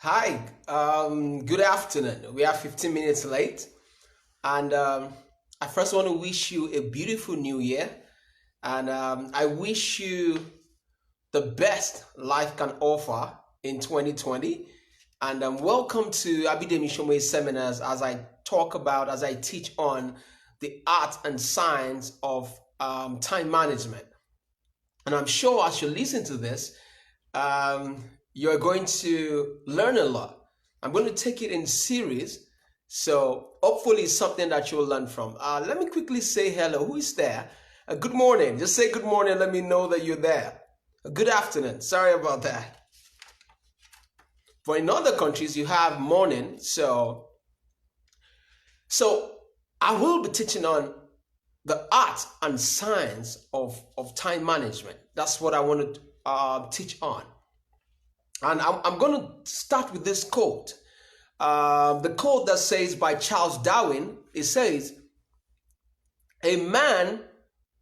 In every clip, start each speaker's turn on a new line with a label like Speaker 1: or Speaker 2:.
Speaker 1: Hi, good afternoon. We are 15 minutes late, and I first want to wish you a beautiful new year, and I wish you the best life can offer in 2020. And welcome to Abidemi Shomei seminars as I teach on the art and science of time management. And I'm sure as you listen to this, um, you're going to learn a lot. I'm going to take it in series, so hopefully it's something that you'll learn from. Let me quickly say hello. Who is there? Good morning. Just say good morning. Let me know that you're there. Good afternoon. Sorry about that. For in other countries, you have morning. So I will be teaching on the art and science of time management. That's what I want to teach on. And I'm going to start with this quote. The quote that says by Charles Darwin, it says, a man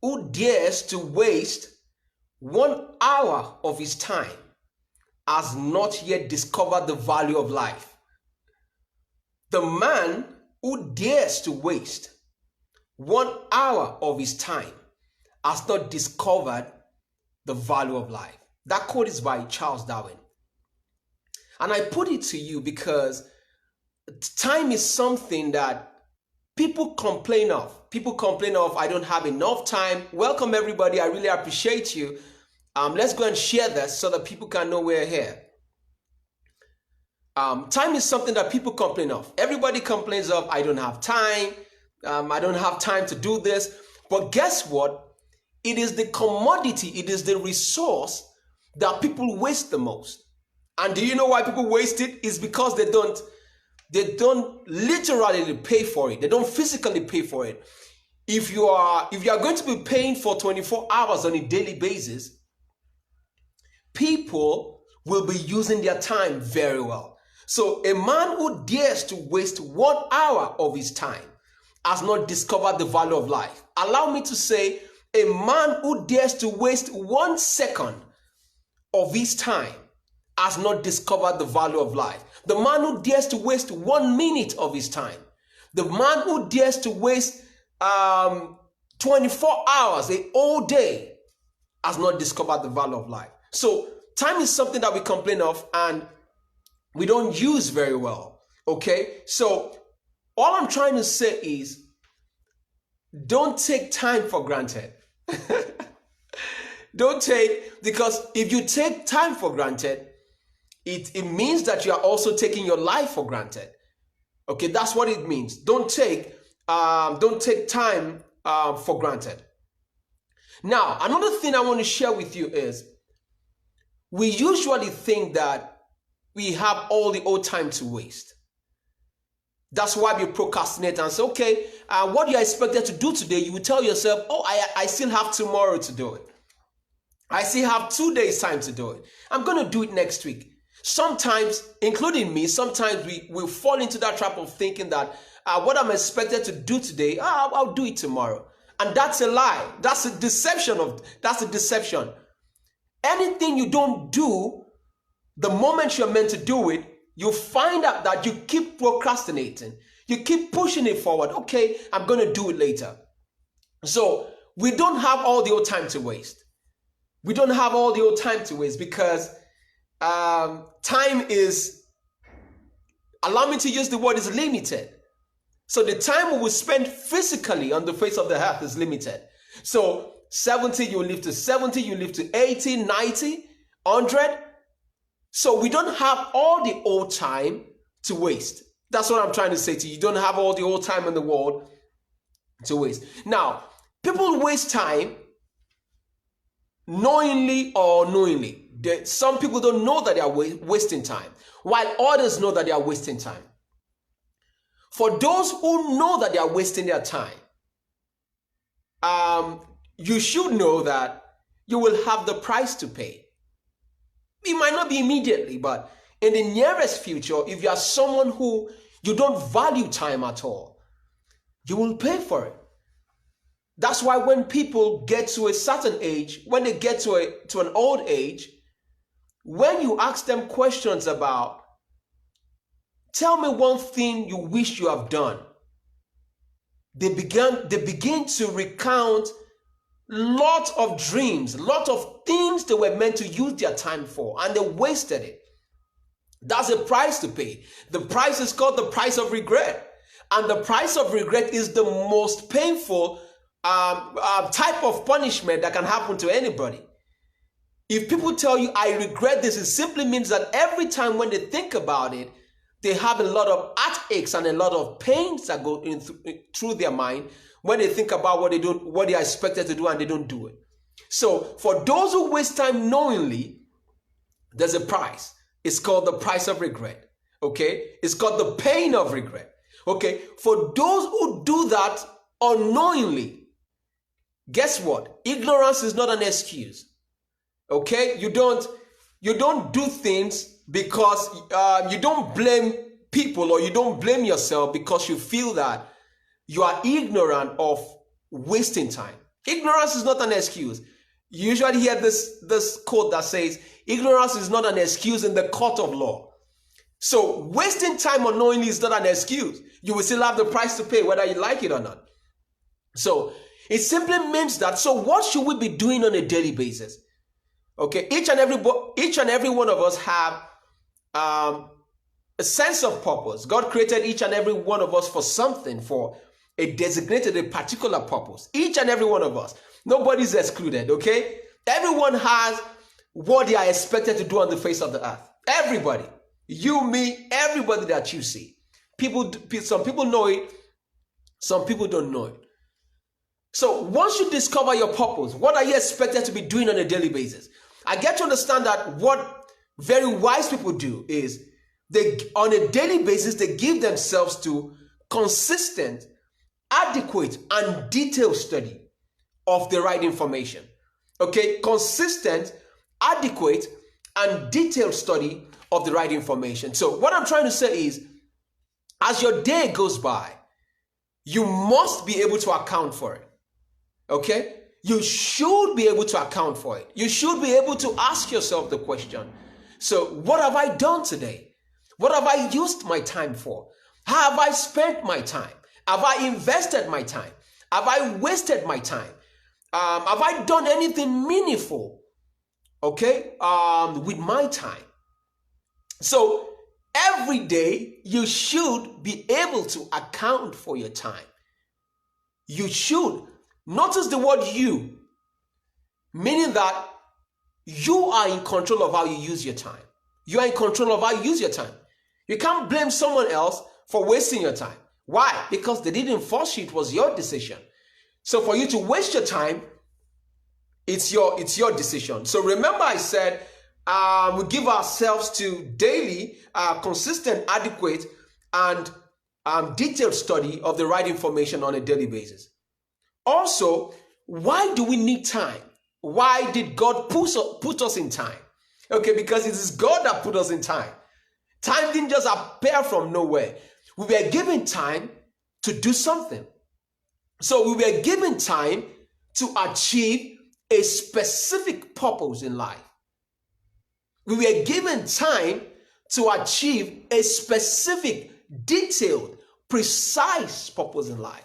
Speaker 1: who dares to waste 1 hour of his time has not yet discovered the value of life. The man who dares to waste 1 hour of his time has not discovered the value of life. That quote is by Charles Darwin. And I put it to you because time is something that people complain of. People complain of, I don't have enough time. Welcome, everybody. I really appreciate you. Let's go and share this so that people can know we're here. Time is something that people complain of. Everybody complains of, I don't have time. I don't have time to do this. But guess what? It is the commodity, it is the resource that people waste the most. And do you know why people waste it? It's because they don't literally pay for it. They don't physically pay for it. If you are going to be paying for 24 hours on a daily basis, people will be using their time very well. So a man who dares to waste 1 hour of his time has not discovered the value of life. Allow me to say, a man who dares to waste 1 second of his time has not discovered the value of life. The man who dares to waste 1 minute of his time, the man who dares to waste 24 hours, a whole day, has not discovered the value of life. So time is something that we complain of and we don't use very well. Okay? So all I'm trying to say is, don't take time for granted. Because if you take time for granted, it means that you are also taking your life for granted. Okay, that's what it means. Don't take time for granted. Now, another thing I want to share with you is, we usually think that we have all the old time to waste. That's why we procrastinate and say, okay, what you are expected to do today, you will tell yourself, oh, I still have tomorrow to do it. I still have 2 days time to do it. I'm going to do it next week. Sometimes, including me, sometimes we will fall into that trap of thinking that what I'm expected to do today, I'll do it tomorrow. And that's a lie. That's a deception. Anything you don't do the moment you're meant to do it, you find out that you keep procrastinating. You keep pushing it forward. Okay, I'm going to do it later. So we don't have all the old time to waste. We don't have all the old time to waste because time is, allow me to use the word, is limited. So the time we will spend physically on the face of the earth is limited. So 70, you live to 70, you live to 80, 90, 100. So we don't have all the old time to waste. That's what I'm trying to say to you. You don't have all the old time in the world to waste. Now, people waste time knowingly or unknowingly. Some people don't know that they are wasting time, while others know that they are wasting time. For those who know that they are wasting their time, you should know that you will have the price to pay. It might not be immediately, but in the nearest future, if you are someone who you don't value time at all, you will pay for it. That's why when people get to a certain age, when they get to an old age, when you ask them questions about Tell me one thing you wish you have done. They begin to recount lot of dreams, lot of things they were meant to use their time for, and they wasted it. That's a price to pay. The price is called the price of regret. And the price of regret is the most painful type of punishment that can happen to anybody. If people tell you, I regret this, it simply means that every time when they think about it, they have a lot of heartaches and a lot of pains that go through their mind when they think about what they are expected to do and they don't do it. So for those who waste time knowingly, there's a price. It's called the price of regret. Okay? It's called the pain of regret. Okay? For those who do that unknowingly, guess what? Ignorance is not an excuse. Okay? You don't do things because you don't blame people or you don't blame yourself because you feel that you are ignorant of wasting time. Ignorance is not an excuse. You usually hear this quote that says, ignorance is not an excuse in the court of law. So wasting time unknowingly is not an excuse. You will still have the price to pay whether you like it or not. So it simply means that, so what should we be doing on a daily basis? Okay, each and every one of us have a sense of purpose. God created each and every one of us for something, for a particular purpose. Each and every one of us. Nobody's excluded, okay? Everyone has what they are expected to do on the face of the earth. Everybody. You, me, everybody that you see. Some people know it, some people don't know it. So once you discover your purpose, what are you expected to be doing on a daily basis? I get to understand that what very wise people do is on a daily basis, they give themselves to consistent, adequate, and detailed study of the right information. Okay, consistent, adequate, and detailed study of the right information. So what I'm trying to say is, as your day goes by, you must be able to account for it. Okay? You should be able to account for it. You should be able to ask yourself the question, so what have I done today? What have I used my time for? How have I spent my time? Have I invested my time? Have I wasted my time? Have I done anything meaningful, okay, with my time? So every day you should be able to account for your time. You should. Notice the word you, meaning that you are in control of how you use your time. You are in control of how you use your time. You can't blame someone else for wasting your time. Why? Because they didn't force you. It was your decision. So for you to waste your time, it's your decision. So remember I said we give ourselves to daily, consistent, adequate, and detailed study of the right information on a daily basis. Also, why do we need time? Why did God put us in time? Okay, because it is God that put us in time. Time didn't just appear from nowhere. We were given time to do something. So we were given time to achieve a specific purpose in life. We were given time to achieve a specific, detailed, precise purpose in life.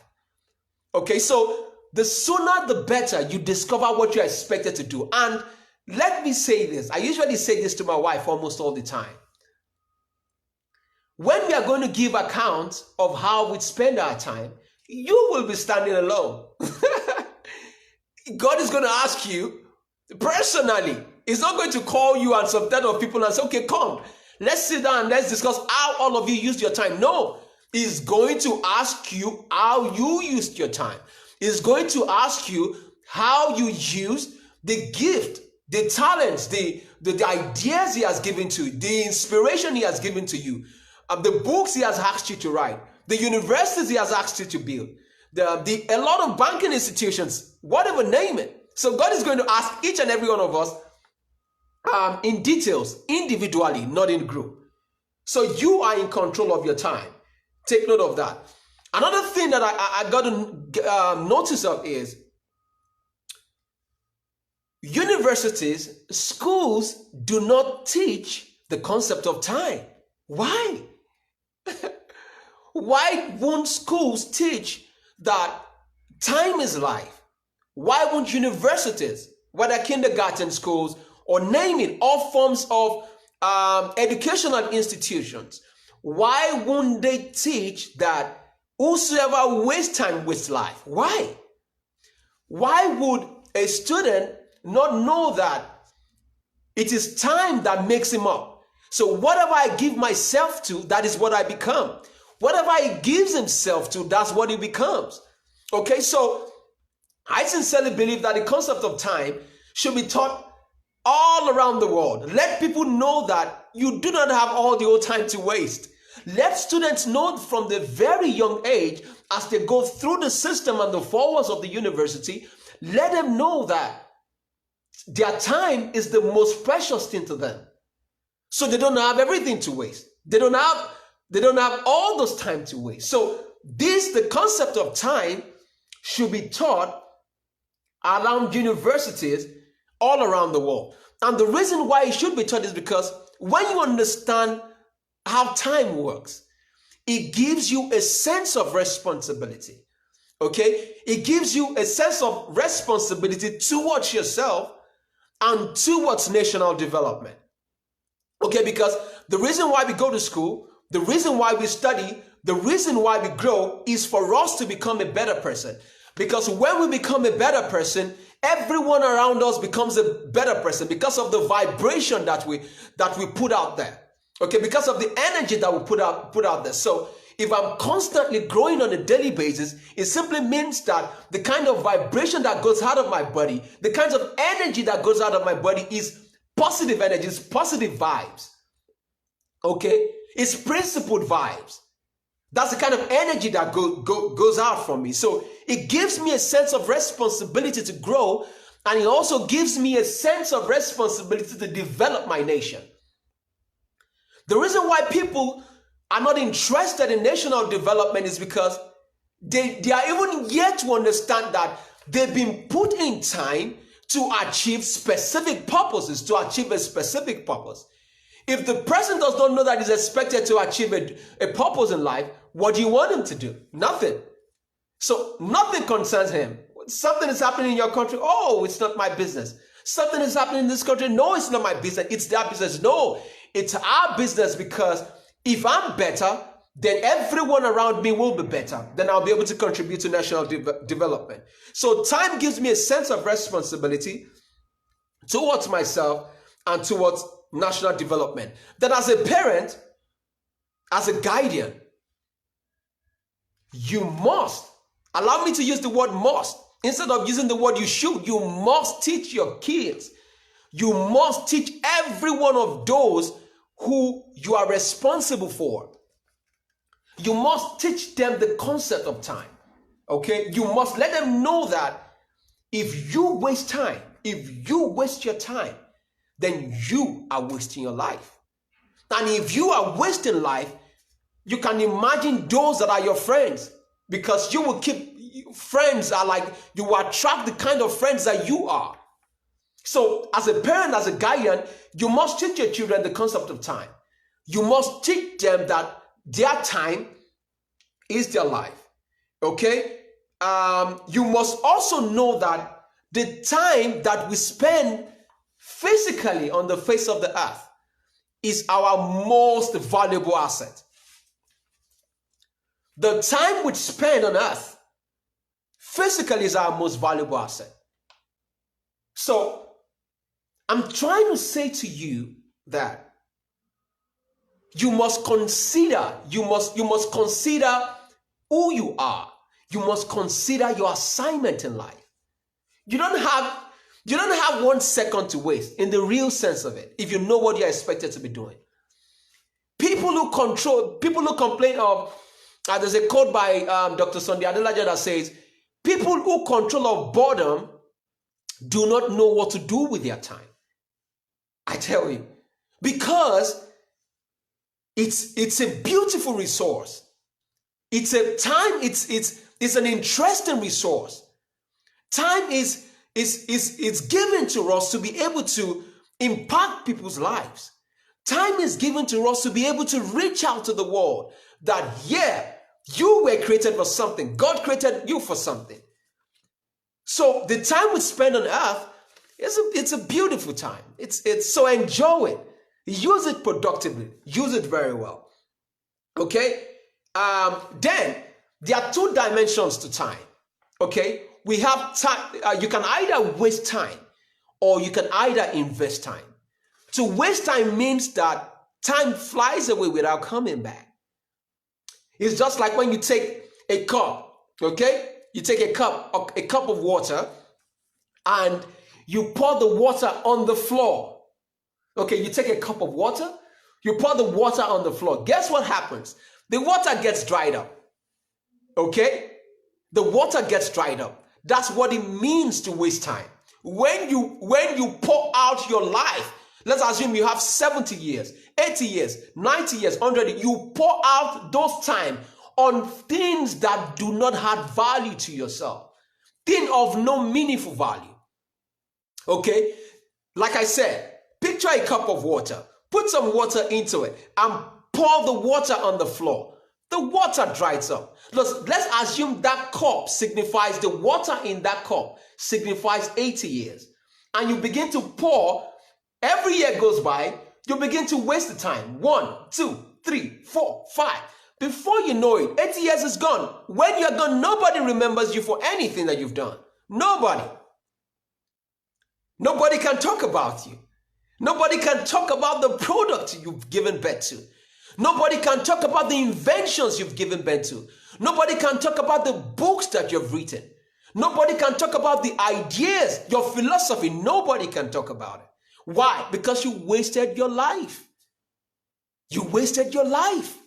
Speaker 1: Okay, so the sooner the better you discover what you're expected to do. And let me say this. I usually say this to my wife almost all the time. When we are going to give account of how we spend our time, you will be standing alone. God is going to ask you personally. He's not going to call you and some set of people and say, okay, come, let's sit down and let's discuss how all of you used your time. No, he's going to ask you how you used your time. He's going to ask you how you used the gift, the talents, the ideas he has given to you, the inspiration he has given to you, the books he has asked you to write, the universities he has asked you to build, a lot of banking institutions, whatever, name it. So God is going to ask each and every one of us in details, individually, not in group. So you are in control of your time. Take note of that. Another thing that I got to notice of is universities, schools do not teach the concept of time. Why? Why won't schools teach that time is life? Why won't universities, whether kindergarten schools or name it, all forms of educational institutions, why won't they teach that whosoever wastes time wastes life? Why? Why would a student not know that it is time that makes him up? So whatever I give myself to, that is what I become. Whatever he gives himself to, that's what he becomes. Okay, so I sincerely believe that the concept of time should be taught all around the world. Let people know that you do not have all the old time to waste. Let students know from the very young age, as they go through the system and the 4 walls of the university, let them know that their time is the most precious thing to them. So they don't have everything to waste. They don't have all those time to waste. So the concept of time should be taught around universities all around the world. And the reason why it should be taught is because when you understand how time works, it gives you a sense of responsibility. Okay? It gives you a sense of responsibility towards yourself and towards national development. Okay, because the reason why we go to school, the reason why we study, the reason why we grow is for us to become a better person. Because when we become a better person, everyone around us becomes a better person because of the vibration that we put out there. Okay, because of the energy that we put out there. So if I'm constantly growing on a daily basis, it simply means that the kind of vibration that goes out of my body, the kinds of energy that goes out of my body is positive energy, it's positive vibes. Okay, it's principled vibes. That's the kind of energy that goes out from me. So it gives me a sense of responsibility to grow, and it also gives me a sense of responsibility to develop my nation. The reason why people are not interested in national development is because they are even yet to understand that they've been put in time to achieve specific purposes, to achieve a specific purpose. If the person does not know that he's expected to achieve a purpose in life, what do you want him to do? Nothing. So nothing concerns him. Something is happening in your country. Oh, it's not my business. Something is happening in this country. No, it's not my business. It's their business. No, it's our business, because if I'm better, then everyone around me will be better. Then I'll be able to contribute to national development. So time gives me a sense of responsibility towards myself and towards national development. That as a parent, as a guardian, you must, allow me to use the word must, instead of using the word you should, you must teach your kids. You must teach every one of those who you are responsible for. You must teach them the concept of time. Okay? You must let them know that if you waste time, if you waste your time, then you are wasting your life. And if you are wasting life, you can imagine those that are your friends, because you will keep friends are like, you will attract the kind of friends that you are. So as a parent, as a guardian, you must teach your children the concept of time. You must teach them that their time is their life. Okay? You must also know that the time that we spend physically on the face of the earth is our most valuable asset. The time we spend on earth physically is our most valuable asset. So I'm trying to say to you that you must consider, you must consider who you are. You must consider your assignment in life. You don't have 1 second to waste in the real sense of it, if you know what you're expected to be doing. People who complain of, there's a quote by Dr. Sunday Adelaja that says, people who control of boredom do not know what to do with their time. I tell you, because it's a beautiful resource. It's an interesting resource. Time is given to us to be able to impact people's lives, Time is given to us to be able to reach out to the world that, yeah, you were created for something. God created you for something. So the time we spend on earth, it's a beautiful time. So enjoy it. Use it productively. Use it very well. Okay? Then there are two dimensions to time. Okay? We have time. You can either waste time or you can either invest time. To waste time means that time flies away without coming back. It's just like when you take a cup, okay? You take a cup of water and you pour the water on the floor. Okay, you take a cup of water, you pour the water on the floor. Guess what happens? The water gets dried up. Okay? The water gets dried up. That's what it means to waste time. When you pour out your life, let's assume you have 70 years, 80 years, 90 years, 100 years, you pour out those time on things that do not have value to yourself, things of no meaningful value. Okay? Like I said, picture a cup of water, put some water into it, and pour the water on the floor. The water dries up. Let's assume that cup signifies, the water in that cup signifies 80 years. And you begin to pour, every year goes by, you begin to waste the time. 1, 2, 3, 4, 5. Before you know it, 80 years is gone. When you're gone, nobody remembers you for anything that you've done. Nobody. Nobody can talk about you. Nobody can talk about the product you've given birth to. Nobody can talk about the inventions you've given birth to. Nobody can talk about the books that you've written. Nobody can talk about the ideas, your philosophy. Nobody can talk about it. Why? Because you wasted your life. You wasted your life.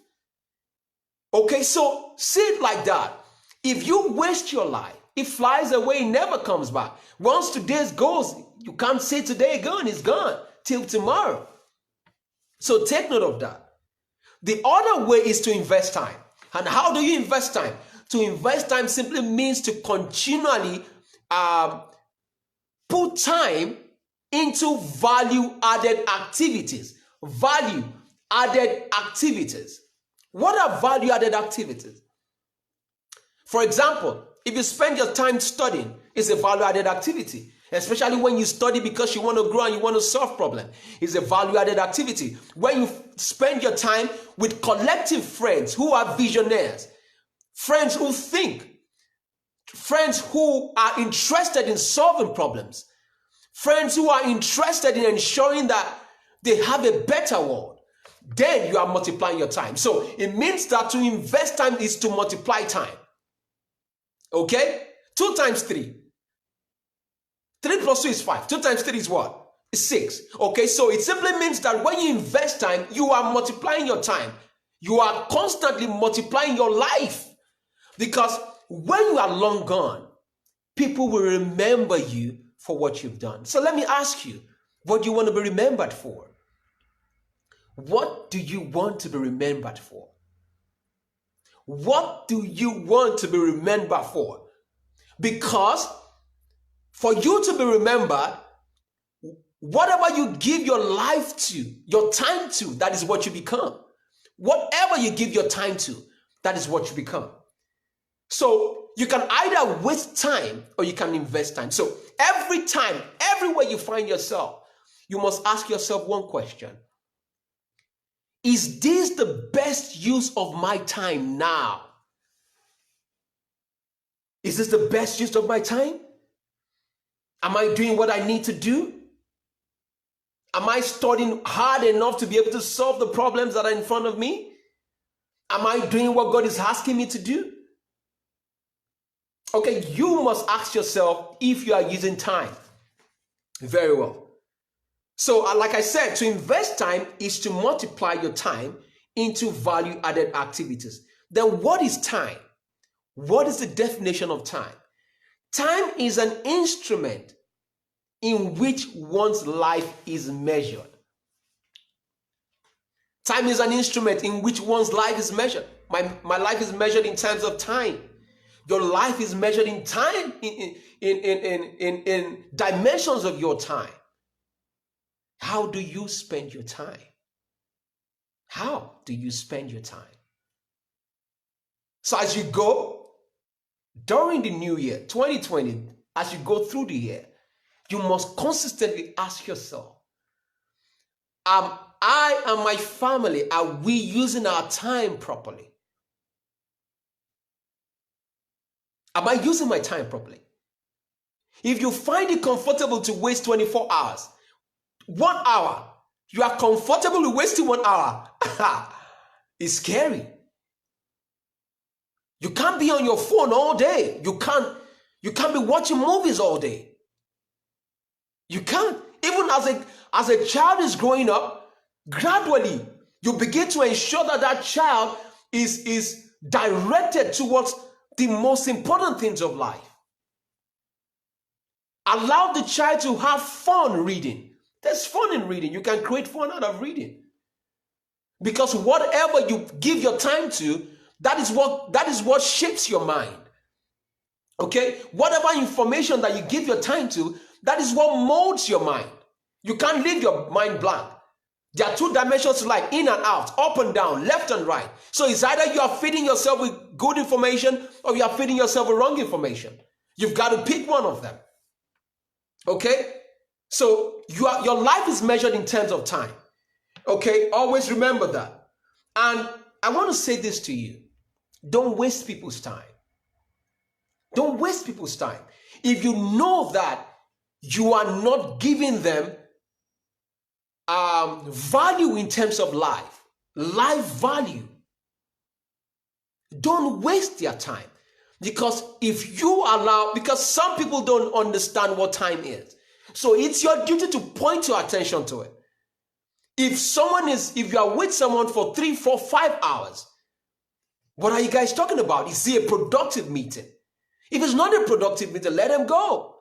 Speaker 1: Okay, so see it like that. If you waste your life, it flies away, it never comes back. Once today goes, you can't say today gone, it's gone till tomorrow. So take note of that. The other way is to invest time. And how do you invest time? To invest time simply means to continually put time into value-added activities. Value-added activities. What are value-added activities? For example, if you spend your time studying, it's a value-added activity. Especially when you study because you want to grow and you want to solve problems. It's a value-added activity. When you spend your time with collective friends who are visionaries, friends who think, friends who are interested in solving problems, friends who are interested in ensuring that they have a better world, then you are multiplying your time. So it means that to invest time is to multiply time. Okay? 2 times 3. 3 plus 2 is 5. 2 times 3 is what? It's 6. Okay, so it simply means that when you invest time, you are multiplying your time. You are constantly multiplying your life. Because when you are long gone, people will remember you for what you've done. So let me ask you, what do you want to be remembered for? What do you want to be remembered for? What do you want to be remembered for? Because for you to be remembered, whatever you give your life to, your time to, that is what you become. Whatever you give your time to, that is what you become. So you can either waste time or you can invest time. So every time, everywhere you find yourself, you must ask yourself one question. Is this the best use of my time now? Is this the best use of my time? Am I doing what I need to do? Am I studying hard enough to be able to solve the problems that are in front of me? Am I doing what God is asking me to do? Okay, you must ask yourself if you are using time very well. So, like I said, to invest time is to multiply your time into value-added activities. Then what is time? What is the definition of time? Time is an instrument in which one's life is measured. Time is an instrument in which one's life is measured. My life is measured in terms of time. Your life is measured in time, in dimensions of your time. How do you spend your time? How do you spend your time? So as you go during the new year, 2020, as you go through the year, you must consistently ask yourself, am I and my family, are we using our time properly? Am I using my time properly? If you find it comfortable to waste 24 hours, 1 hour, you are comfortable with wasting 1 hour. It's scary. You can't be on your phone all day. You can't be watching movies all day. You can't. Even as a child is growing up, gradually you begin to ensure that that child is directed towards the most important things of life. Allow the child to have fun reading. There's fun in reading. You can create fun out of reading. Because whatever you give your time to, that is what shapes your mind. Okay? Whatever information that you give your time to, that is what molds your mind. You can't leave your mind blank. There are two dimensions to life, in and out, up and down, left and right. So it's either you are feeding yourself with good information or you are feeding yourself with wrong information. You've got to pick one of them. Okay? So your life is measured in terms of time. Okay? Always remember that. And I want to say this to you. Don't waste people's time. Don't waste people's time. If you know that you are not giving them value in terms of life value, don't waste their time. Because because some people don't understand what time is. So it's your duty to point your attention to it. If you are with someone for 3, 4, 5 hours, what are you guys talking about? Is it a productive meeting? If it's not a productive meeting, let them go.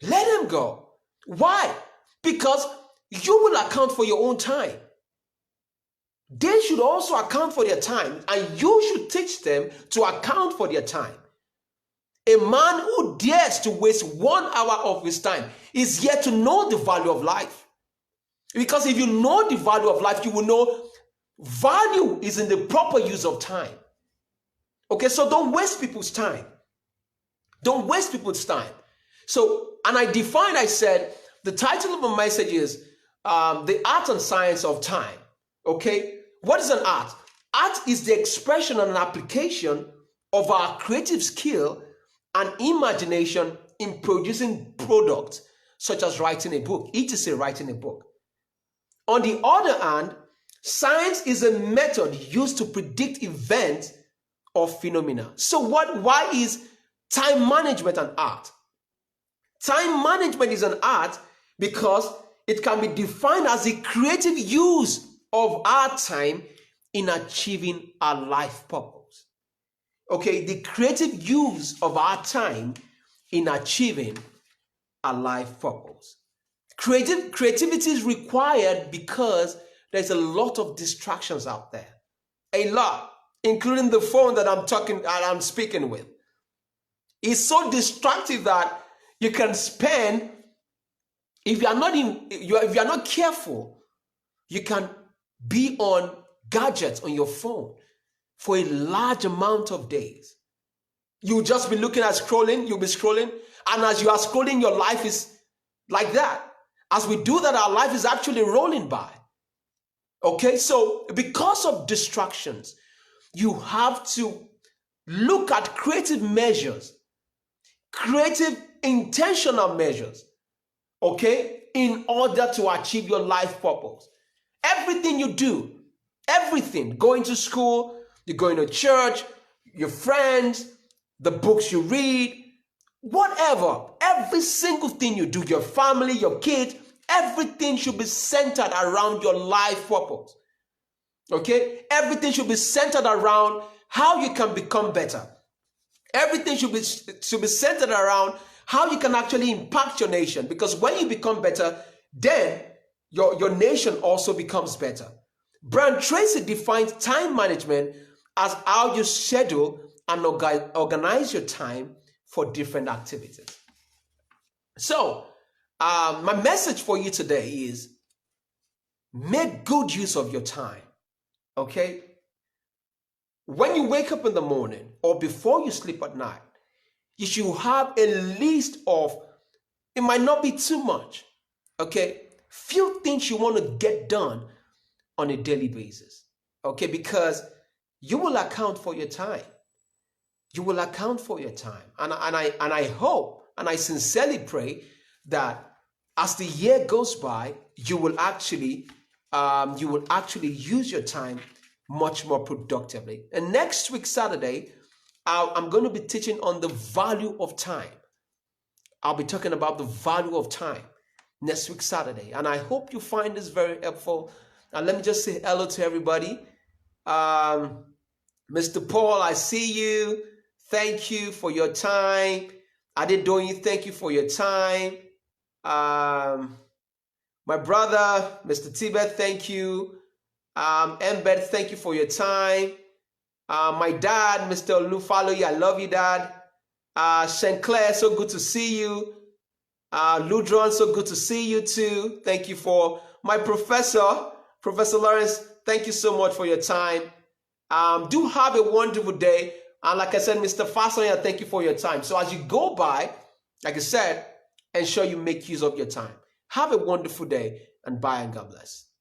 Speaker 1: Let them go. Why? Because you will account for your own time. They should also account for their time, and you should teach them to account for their time. A man who dares to waste 1 hour of his time is yet to know the value of life. Because if you know the value of life, you will know value is in the proper use of time. Okay, so don't waste people's time. Don't waste people's time. So, and I said, the title of my message is The Art and Science of Time. Okay, what is an art? Art is the expression and an application of our creative skill and imagination in producing products, such as writing a book, etc., writing a book. On the other hand, science is a method used to predict events or phenomena. So why is time management an art? Time management is an art because it can be defined as the creative use of our time in achieving our life purpose. Okay, the creative use of our time in achieving our life purpose. Creativity is required because there's a lot of distractions out there. A lot, including the phone that I'm speaking with. It's so distractive that you can spend, if you're not careful, you can be on gadgets on your phone for a large amount of days. You'll just be looking at scrolling, you'll be scrolling, and as you are scrolling, your life is like that. As we do that, our life is actually rolling by. Okay, so because of distractions, you have to look at creative measures, creative intentional measures, okay, in order to achieve your life purpose. Everything you do, everything, going to school, you're going to church, your friends, the books you read, whatever, every single thing you do, your family, your kids, everything should be centered around your life purpose. Okay? Everything should be centered around how you can become better. Everything should be centered around how you can actually impact your nation. Because when you become better, then your nation also becomes better. Brian Tracy defines time management as how you schedule and organize your time for different activities. So, my message for you today is make good use of your time. Okay? When you wake up in the morning or before you sleep at night, you should have a list of, it might not be too much, okay? Few things you want to get done on a daily basis, okay? Because you will account for your time. You will account for your time. And I hope and I sincerely pray that as the year goes by, you will actually use your time much more productively. And next week, Saturday, I'm going to be teaching on the value of time. I'll be talking about the value of time next week, Saturday. And I hope you find this very helpful. And let me just say hello to everybody. Mr. Paul, I see you. Thank you for your time. Adedoyin, thank you for your time. My brother, Mr. Tibet, thank you. Embed, thank you for your time. My dad, Mr. Olufaloyi, I love you, Dad. Sinclair, so good to see you. Ludron, so good to see you too. Thank you for my professor, Professor Lawrence. Thank you so much for your time. Do have a wonderful day. And like I said, Mr. Fasonya, thank you for your time. So as you go by, like I said, ensure you make use of your time. Have a wonderful day and bye and God bless.